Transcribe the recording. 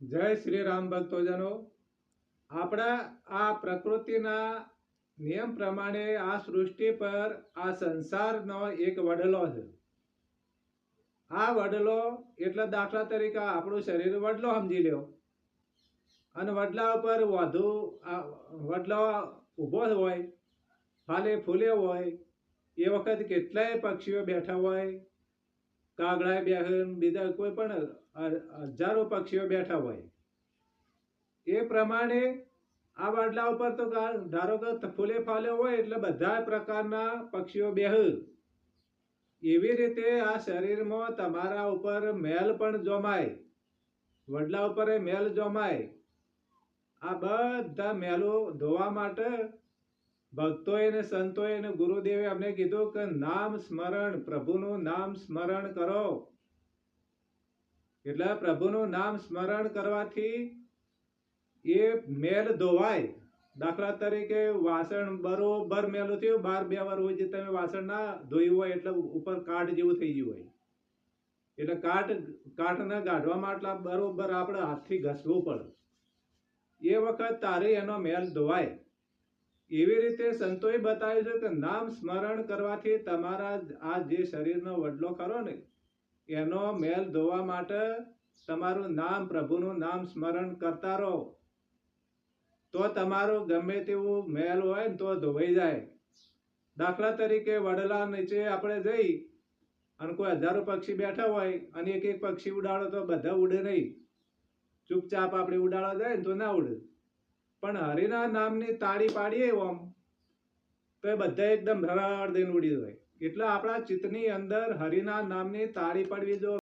જય શ્રી રામ ભક્તોજનો. આપણા આ પ્રકૃતિના નિયમ પ્રમાણે આ સૃષ્ટિ પર આ સંસારનો એક વડલો છે. આ વડલો એટલે દાખલા તરીકે આપણું શરીર વડલો સમજી લ્યો, અને વડલા ઉપર વધુ વડલો ઊભો હોય, ફાલે ફૂલે હોય, એ વખત કેટલાય પક્ષીઓ બેઠા હોય, કાગડા બેસે, બીજા કોઈ પણ હજારો પક્ષીઓ બેઠા હોય. એ પ્રમાણે આ વાડલા ઉપર તો ધારો કે ફૂલે ફાલે હોય એટલે બધા પ્રકારના પક્ષીઓ બેસે. એવી રીતે આ શરીરમાં તમારા ઉપર મેલ પણ જોમાય, વડલા ઉપર મેલ જોમાય. આ બધા મેલો ધોવા માટે ભક્તોએ ને સંતોએ ને ગુરુદેવે અમને કીધું કે નામ સ્મરણ, પ્રભુનું નામ સ્મરણ કરો. એટલે પ્રભુનું નામ સ્મરણ કરવાથી એ મેલ ધોવાય. દાખલા તરીકે વાસણ બરોબર મેલું થયું, 12 વાર હોય જે તમે વાસણ ના ધોયું હોય એટલે ઉપર કાટ જેવું થઈ ગયું હોય, એટલે કાટને કાઢવા માટે બરોબર આપણે હાથથી ઘસવું પડે. એ વખત તારે એનો મેલ ધોવાય. એવી રીતે સંતોએ બતાવ્યું છે કે નામ સ્મરણ કરવાથી તમારા આ જે શરીરનો વડલો ખરો ને એનો મેલ ધોવા માટે તમારું નામ, પ્રભુનું નામ સ્મરણ કરતા રહો, તો તમારું ગમે તેવું મેલ હોય ને તો ધોવાઈ જાય. દાખલા તરીકે વડલા નીચે આપણે જઈ અને કોઈ હજારો પક્ષી બેઠા હોય અને એક એક પક્ષી ઉડાડો તો બધા ઉડે નહીં, ચૂપચાપ આપણે ઉડાડવા જાય ને તો ના ઉડે. પણ હરિના નામની તાળી પાડીએ ઓમ તો એ બધા એકદમ રડ દઈને ઉડી જાય. એટલે આપણા ચિત્તની અંદર હરિના નામની તાળી પડવી જો